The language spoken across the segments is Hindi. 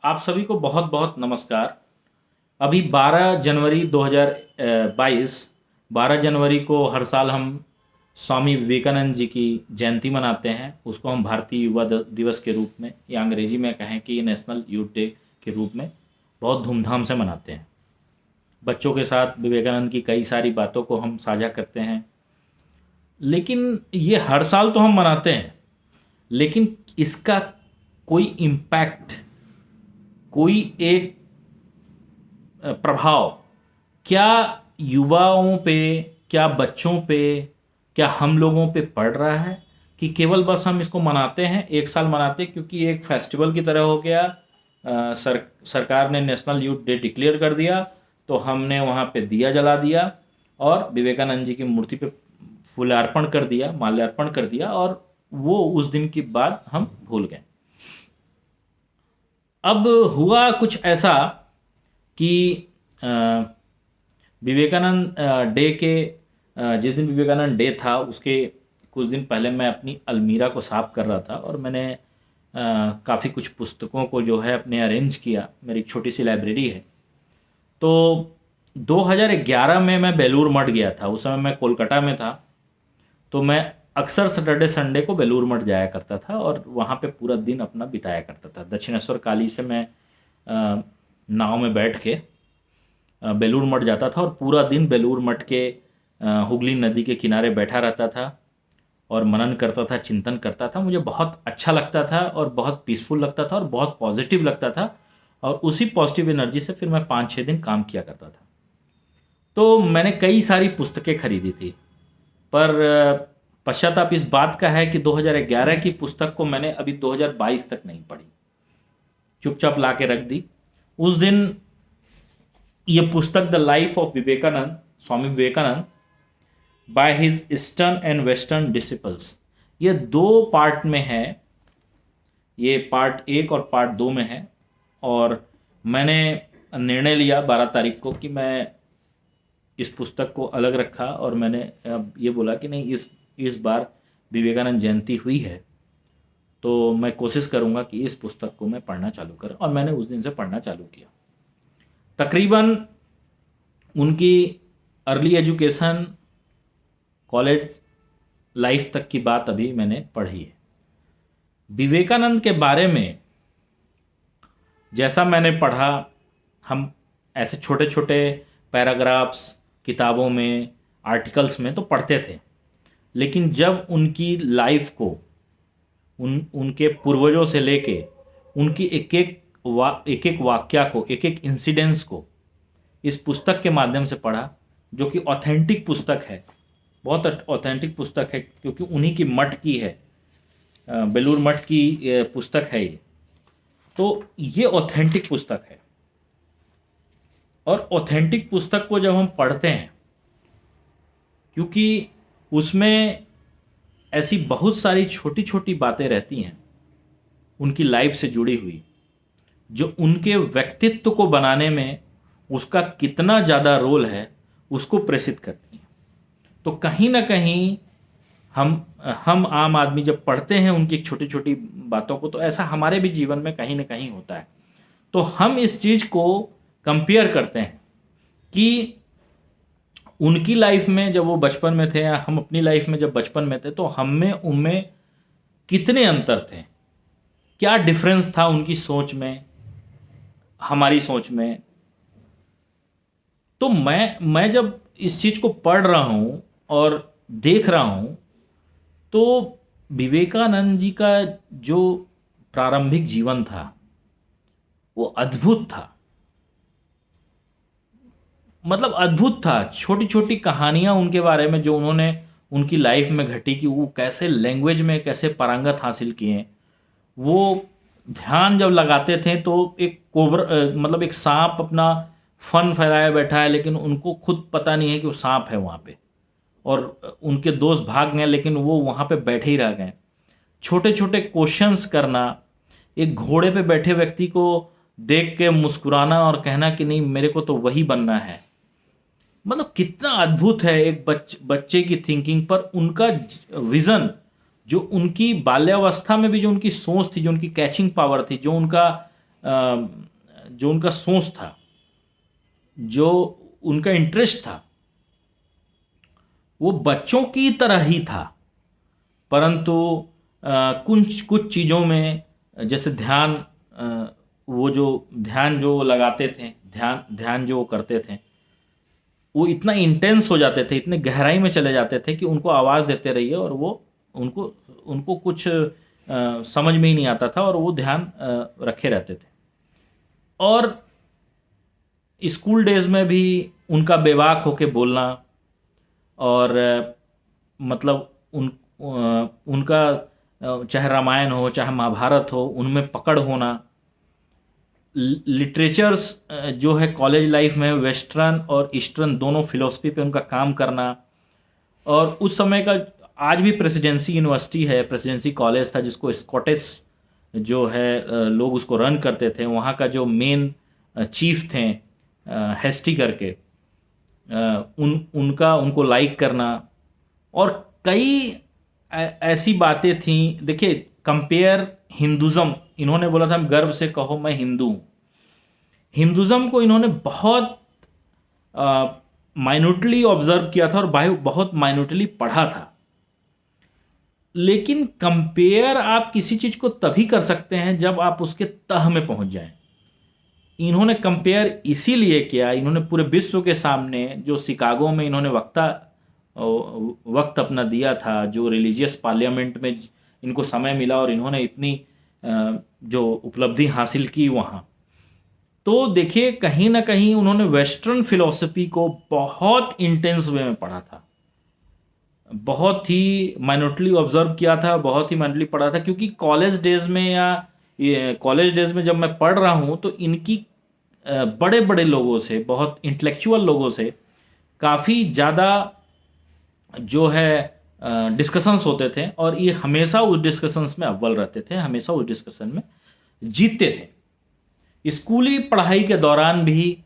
आप सभी को बहुत बहुत नमस्कार। अभी 12 जनवरी 2022, 12 जनवरी को हर साल हम स्वामी विवेकानंद जी की जयंती मनाते हैं। उसको हम भारतीय युवा दिवस के रूप में, या अंग्रेजी में कहें कि नेशनल यूथ डे के रूप में बहुत धूमधाम से मनाते हैं। बच्चों के साथ विवेकानंद की कई सारी बातों को हम साझा करते हैं। लेकिन ये हर साल तो हम मनाते हैं, लेकिन इसका कोई इम्पैक्ट, कोई एक प्रभाव क्या युवाओं पे, क्या बच्चों पे, क्या हम लोगों पे पड़ रहा है कि केवल बस हम इसको मनाते हैं, एक साल मनाते हैं क्योंकि एक फेस्टिवल की तरह हो गया। सरकार ने नेशनल यूथ डे डिक्लेयर कर दिया तो हमने वहाँ पे दिया जला दिया और विवेकानंद जी की मूर्ति पे फूलार्पण कर दिया, माल्यार्पण कर दिया, और वो उस दिन के बाद हम भूल गए। अब हुआ कुछ ऐसा कि अ, विवेकानंद डे के जिस दिन विवेकानंद डे था उसके कुछ दिन पहले मैं अपनी अलमीरा को साफ कर रहा था और मैंने काफ़ी कुछ पुस्तकों को जो है अपने अरेंज किया। मेरी एक छोटी सी लाइब्रेरी है। तो 2011 में मैं बेलूर मठ गया था। उस समय मैं कोलकाता में था। तो मैं अक्सर सैटरडे संडे को बेलूर मठ जाया करता था और वहाँ पे पूरा दिन अपना बिताया करता था। दक्षिणेश्वर काली से मैं नाव में बैठ के बेलूर मठ जाता था और पूरा दिन बेलूर मठ के हुगली नदी के किनारे बैठा रहता था और मनन करता था, चिंतन करता था। मुझे बहुत अच्छा लगता था और बहुत पीसफुल लगता था और बहुत पॉजिटिव लगता था, और उसी पॉजिटिव एनर्जी से फिर मैं 5-6 दिन काम किया करता था। तो मैंने कई सारी पुस्तकें खरीदी थी, पर पश्चाताप इस बात का है कि 2011 की पुस्तक को मैंने अभी 2022 तक नहीं पढ़ी, चुपचाप ला के रख दी। उस दिन ये पुस्तक the life of Vivekananda, Swami Vivekananda, by his eastern and western disciples, ये 2 पार्ट में है। ये पार्ट 1 और पार्ट 2 में है। और मैंने निर्णय लिया 12 तारीख को कि मैं इस पुस्तक को अलग रखा और मैंने अब ये बोला कि नहीं, इस बार विवेकानंद जयंती हुई है तो मैं कोशिश करूंगा कि इस पुस्तक को मैं पढ़ना चालू करूं। और मैंने उस दिन से पढ़ना चालू किया। तकरीबन उनकी अर्ली एजुकेशन, कॉलेज लाइफ तक की बात अभी मैंने पढ़ी है। विवेकानंद के बारे में जैसा मैंने पढ़ा, हम ऐसे छोटे छोटे पैराग्राफ्स किताबों में, आर्टिकल्स में तो पढ़ते थे, लेकिन जब उनकी लाइफ को, उनके पूर्वजों से लेके उनकी एक एक वाक्या को, एक एक इंसिडेंस को इस पुस्तक के माध्यम से पढ़ा, जो कि ऑथेंटिक पुस्तक है, बहुत ऑथेंटिक पुस्तक है क्योंकि उन्हीं की मठ की है, बेलूर मठ की पुस्तक है ये। तो ये ऑथेंटिक पुस्तक है। और ऑथेंटिक पुस्तक को जब हम पढ़ते हैं, क्योंकि उसमें ऐसी बहुत सारी छोटी छोटी बातें रहती हैं उनकी लाइफ से जुड़ी हुई, जो उनके व्यक्तित्व को बनाने में उसका कितना ज़्यादा रोल है उसको प्रेषित करती हैं। तो कहीं ना कहीं हम आम आदमी जब पढ़ते हैं उनकी छोटी छोटी बातों को, तो ऐसा हमारे भी जीवन में कहीं ना कहीं होता है। तो हम इस चीज़ को कंपेयर करते हैं कि उनकी लाइफ में जब वो बचपन में थे, या हम अपनी लाइफ में जब बचपन में थे, तो हम में उनमें कितने अंतर थे, क्या डिफरेंस था उनकी सोच में, हमारी सोच में। तो मैं जब इस चीज़ को पढ़ रहा हूँ और देख रहा हूँ, तो विवेकानंद जी का जो प्रारंभिक जीवन था वो अद्भुत था। मतलब अद्भुत था। छोटी छोटी कहानियां उनके बारे में जो उन्होंने उनकी लाइफ में घटी, कि वो कैसे लैंग्वेज में कैसे पारंगत हासिल किए। वो ध्यान जब लगाते थे तो एक मतलब एक सांप अपना फन फैलाया बैठा है, लेकिन उनको खुद पता नहीं है कि वो सांप है वहाँ पे, और उनके दोस्त भाग गए लेकिन वो वहाँ पे बैठे ही रह गए। छोटे छोटे क्वेश्चंस करना, एक घोड़े पे बैठे व्यक्ति को देख के मुस्कुराना और कहना कि नहीं, मेरे को तो वही बनना है। मतलब कितना अद्भुत है एक बच्चे की थिंकिंग पर उनका विजन, जो उनकी बाल्यावस्था में भी जो उनकी सोच थी, जो उनकी कैचिंग पावर थी, जो उनका जो उनका सोच था, जो उनका इंटरेस्ट था, वो बच्चों की तरह ही था, परंतु कुछ कुछ चीज़ों में जैसे ध्यान, वो जो ध्यान जो लगाते थे, ध्यान ध्यान जो वो करते थे, वो इतना इंटेंस हो जाते थे, इतने गहराई में चले जाते थे कि उनको आवाज़ देते रहिए और वो उनको उनको कुछ समझ में ही नहीं आता था और वो ध्यान रखे रहते थे। और स्कूल डेज में भी उनका बेबाक होके बोलना और मतलब उनका चाहे रामायण हो चाहे महाभारत हो, उनमें पकड़ होना। लिटरेचर्स जो है कॉलेज लाइफ में वेस्टर्न और ईस्टर्न दोनों फिलोसफी पे उनका काम करना। और उस समय का आज भी प्रेसिडेंसी यूनिवर्सिटी है, प्रेसिडेंसी कॉलेज था जिसको स्कॉटिश जो है लोग उसको रन करते थे। वहाँ का जो मेन चीफ थे हेस्टी करके, उनको लाइक करना और कई ऐसी बातें थी। देखिए, कंपेयर हिंदुज़म, इन्होंने बोला था गर्व से कहो मैं हिंदू हूँ। हिंदुज़म को इन्होंने बहुत माइन्यूटली ऑब्जर्व किया था और बहुत माइन्यूटली पढ़ा था। लेकिन कंपेयर आप किसी चीज़ को तभी कर सकते हैं जब आप उसके तह में पहुंच जाएं। इन्होंने कंपेयर इसीलिए किया, इन्होंने पूरे विश्व के सामने जो शिकागो में इन्होंने वक्त अपना दिया था, जो रिलीजियस पार्लियामेंट में इनको समय मिला और इन्होंने इतनी जो उपलब्धि हासिल की वहाँ, तो देखिए कहीं ना कहीं उन्होंने वेस्टर्न फिलॉसफी को बहुत इंटेंस वे में पढ़ा था, बहुत ही माइन्यूटली ऑब्जर्व किया था, बहुत ही माइन्यूटली पढ़ा था। क्योंकि कॉलेज डेज में जब मैं पढ़ रहा हूँ तो इनकी बड़े बड़े लोगों से, बहुत इंटेलेक्चुअल लोगों से काफ़ी ज़्यादा जो है डिस्कशंस होते थे और ये हमेशा उस डिस्कशंस में अव्वल रहते थे, हमेशा उस डिस्कशन में जीतते थे। स्कूली पढ़ाई के दौरान भी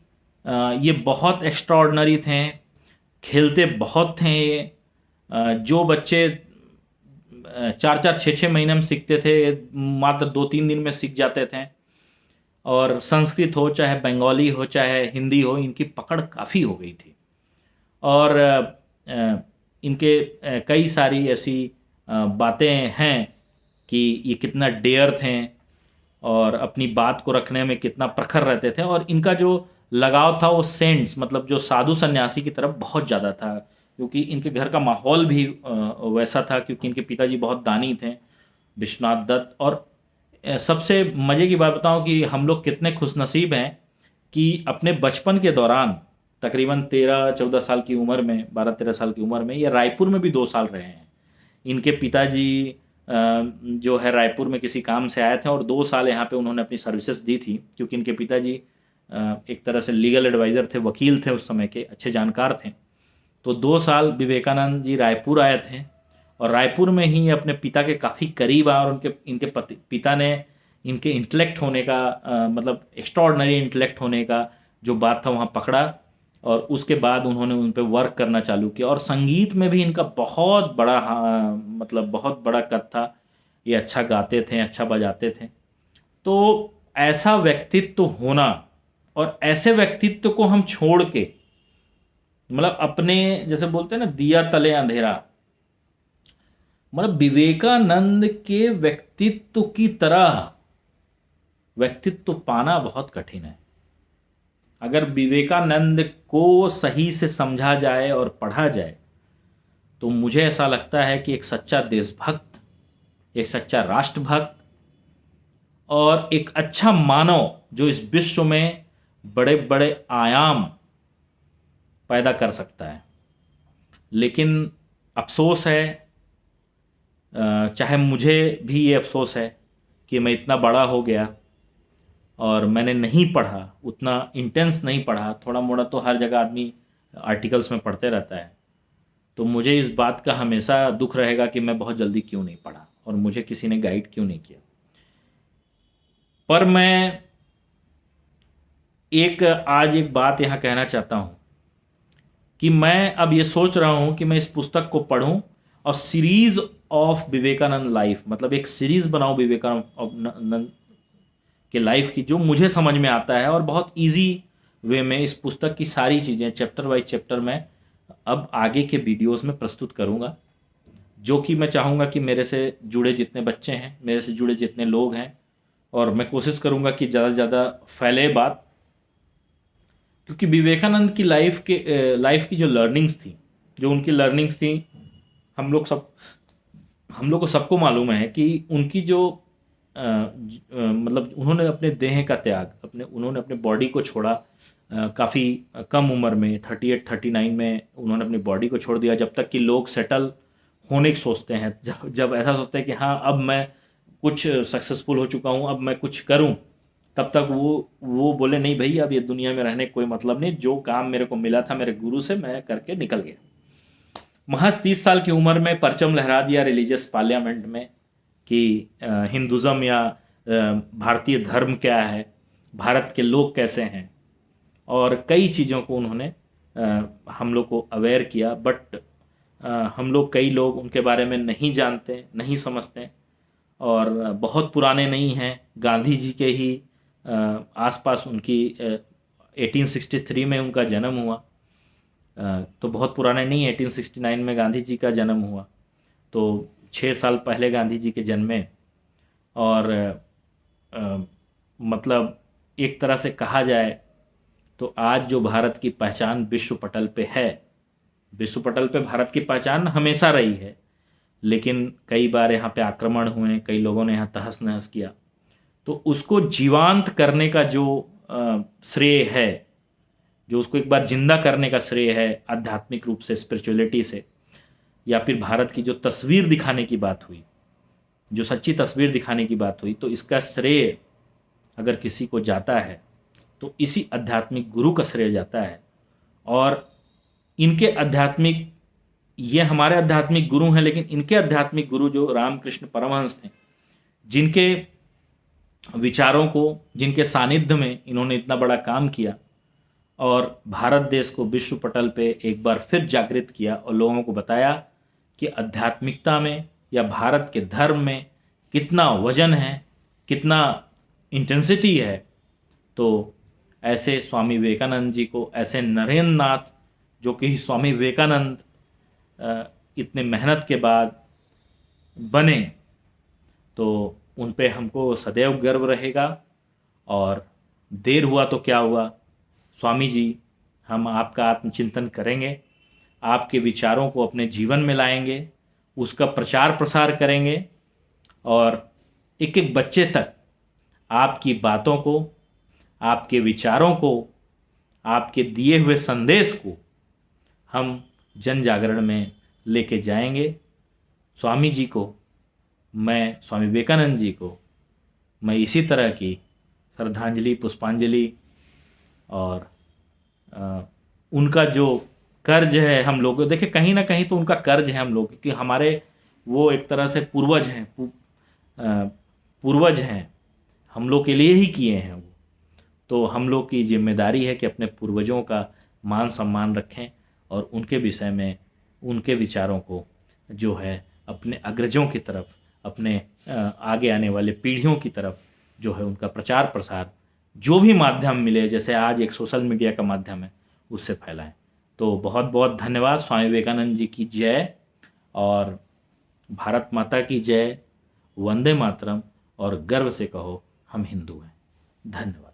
ये बहुत एक्स्ट्राऑर्डिनरी थे, खेलते बहुत थे ये। जो बच्चे 4-4, 6-6 महीने में सीखते थे, मात्र 2-3 दिन में सीख जाते थे। और संस्कृत हो चाहे बंगाली हो चाहे हिंदी हो, इनकी पकड़ काफ़ी हो गई थी। और इनके कई सारी ऐसी बातें हैं कि ये कितना डेयर थे और अपनी बात को रखने में कितना प्रखर रहते थे। और इनका जो लगाव था वो सेंट्स, मतलब जो साधु सन्यासी की तरफ बहुत ज़्यादा था, क्योंकि इनके घर का माहौल भी वैसा था, क्योंकि इनके पिताजी बहुत दानी थे, विश्वनाथ दत्त। और सबसे मज़े की बात बताऊं कि हम लोग कितने खुशनसीब हैं कि अपने बचपन के दौरान तकरीबन 13-14 साल की उम्र में, 12-13 साल की उम्र में, ये रायपुर में भी 2 साल रहे हैं। इनके पिताजी जो है रायपुर में किसी काम से आए थे और 2 साल यहाँ पे उन्होंने अपनी सर्विसेज दी थी, क्योंकि इनके पिताजी एक तरह से लीगल एडवाइज़र थे, वकील थे उस समय के, अच्छे जानकार थे। तो 2 साल विवेकानंद जी रायपुर आए थे और रायपुर में ही अपने पिता के काफ़ी करीब आए और इनके पिता ने इनके इंटेलेक्ट होने का मतलब एक्स्ट्राऑर्डिनरी इंटेलेक्ट होने का जो बात था वहाँ पकड़ा और उसके बाद उन्होंने उन पर वर्क करना चालू किया। और संगीत में भी इनका बहुत बड़ा मतलब बहुत बड़ा कद था, ये अच्छा गाते थे, अच्छा बजाते थे। तो ऐसा व्यक्तित्व होना और ऐसे व्यक्तित्व को हम छोड़ के, मतलब अपने जैसे बोलते हैं ना दिया तले अंधेरा, मतलब विवेकानंद के व्यक्तित्व की तरह व्यक्तित्व पाना बहुत कठिन है। अगर विवेकानंद को सही से समझा जाए और पढ़ा जाए तो मुझे ऐसा लगता है कि एक सच्चा देशभक्त, एक सच्चा राष्ट्रभक्त और एक अच्छा मानव जो इस विश्व में बड़े बड़े आयाम पैदा कर सकता है। लेकिन अफसोस है, चाहे मुझे भी ये अफसोस है कि मैं इतना बड़ा हो गया और मैंने नहीं पढ़ा, उतना इंटेंस नहीं पढ़ा। थोड़ा मोड़ा तो हर जगह आदमी आर्टिकल्स में पढ़ते रहता है, तो मुझे इस बात का हमेशा दुख रहेगा कि मैं बहुत जल्दी क्यों नहीं पढ़ा और मुझे किसी ने गाइड क्यों नहीं किया। पर मैं आज एक बात यहाँ कहना चाहता हूँ कि मैं अब ये सोच रहा हूँ कि मैं इस पुस्तक को पढूं और सीरीज ऑफ विवेकानंद लाइफ, मतलब एक सीरीज बनाऊं विवेकानंद, के लाइफ की जो मुझे समझ में आता है, और बहुत इजी वे में इस पुस्तक की सारी चीज़ें चैप्टर बाय चैप्टर में अब आगे के वीडियोस में प्रस्तुत करूँगा, जो कि मैं चाहूँगा कि मेरे से जुड़े जितने बच्चे हैं, मेरे से जुड़े जितने लोग हैं, और मैं कोशिश करूँगा कि ज़्यादा से ज़्यादा फैले बात, क्योंकि विवेकानंद की लाइफ की जो लर्निंग्स थी, जो उनकी लर्निंग्स थी, हम लोग को सबको मालूम है कि उनकी जो मतलब उन्होंने अपने देह का त्याग, उन्होंने अपने बॉडी को छोड़ा काफ़ी कम उम्र में, 38 39 में उन्होंने अपनी बॉडी को छोड़ दिया। जब तक कि लोग सेटल होने की सोचते हैं, जब ऐसा सोचते हैं कि हाँ अब मैं कुछ सक्सेसफुल हो चुका हूँ, अब मैं कुछ करूँ, तब तक वो बोले नहीं भाई, अब ये दुनिया में रहने का कोई मतलब नहीं, जो काम मेरे को मिला था मेरे गुरु से, मैं करके निकल गया। महज 30 साल की उम्र में परचम लहरा दिया रिलीजियस पार्लियामेंट में कि हिंदुज़म या भारतीय धर्म क्या है, भारत के लोग कैसे हैं, और कई चीज़ों को उन्होंने हम लोग को अवेयर किया। बट हम लोग, कई लोग उनके बारे में नहीं जानते, नहीं समझते, और बहुत पुराने नहीं हैं। गांधी जी के ही आसपास उनकी 1863 में उनका जन्म हुआ, तो बहुत पुराने नहीं, 1869 में गांधी जी का जन्म हुआ, तो 6 साल पहले गांधी जी के जन्मे। और मतलब एक तरह से कहा जाए तो आज जो भारत की पहचान विश्व पटल पे है, विश्व पटल पे भारत की पहचान हमेशा रही है, लेकिन कई बार यहाँ पे आक्रमण हुए, कई लोगों ने यहाँ तहस नहस किया, तो उसको जीवांत करने का जो श्रेय है, जो उसको एक बार जिंदा करने का श्रेय है आध्यात्मिक रूप से, स्पिरिचुअलिटी से, या फिर भारत की जो तस्वीर दिखाने की बात हुई, जो सच्ची तस्वीर दिखाने की बात हुई, तो इसका श्रेय अगर किसी को जाता है तो इसी आध्यात्मिक गुरु का श्रेय जाता है। और इनके आध्यात्मिक, ये हमारे आध्यात्मिक गुरु हैं, लेकिन इनके आध्यात्मिक गुरु जो रामकृष्ण परमहंस थे, जिनके विचारों को, जिनके सानिध्य में इन्होंने इतना बड़ा काम किया और भारत देश को विश्व पटल पे एक बार फिर जागृत किया, और लोगों को बताया कि आध्यात्मिकता में या भारत के धर्म में कितना वजन है, कितना इंटेंसिटी है। तो ऐसे स्वामी विवेकानंद जी को, ऐसे नरेंद्र नाथ जो कि स्वामी विवेकानंद इतने मेहनत के बाद बने, तो उन पे हमको सदैव गर्व रहेगा। और देर हुआ तो क्या हुआ, स्वामी जी, हम आपका आत्मचिंतन करेंगे, आपके विचारों को अपने जीवन में लाएंगे, उसका प्रचार प्रसार करेंगे, और एक एक बच्चे तक आपकी बातों को, आपके विचारों को, आपके दिए हुए संदेश को हम जन जागरण में लेके जाएंगे। स्वामी जी को, मैं स्वामी विवेकानंद जी को मैं इसी तरह की श्रद्धांजलि, पुष्पांजलि, और उनका जो कर्ज है हम लोग, देखिए कहीं ना कहीं तो उनका कर्ज है हम लोग, क्योंकि हमारे वो एक तरह से पूर्वज हैं, पूर्वज हैं, हम लोग के लिए ही किए हैं वो। तो हम लोग की जिम्मेदारी है कि अपने पूर्वजों का मान सम्मान रखें, और उनके विषय में, उनके विचारों को जो है अपने अग्रजों की तरफ, अपने आगे आने वाले पीढ़ियों की तरफ जो है उनका प्रचार प्रसार, जो भी माध्यम मिले, जैसे आज एक सोशल मीडिया का माध्यम है, उससे फैलाएं। तो बहुत बहुत धन्यवाद। स्वामी विवेकानंद जी की जय, और भारत माता की जय, वंदे मातरम, और गर्व से कहो हम हिंदू हैं। धन्यवाद।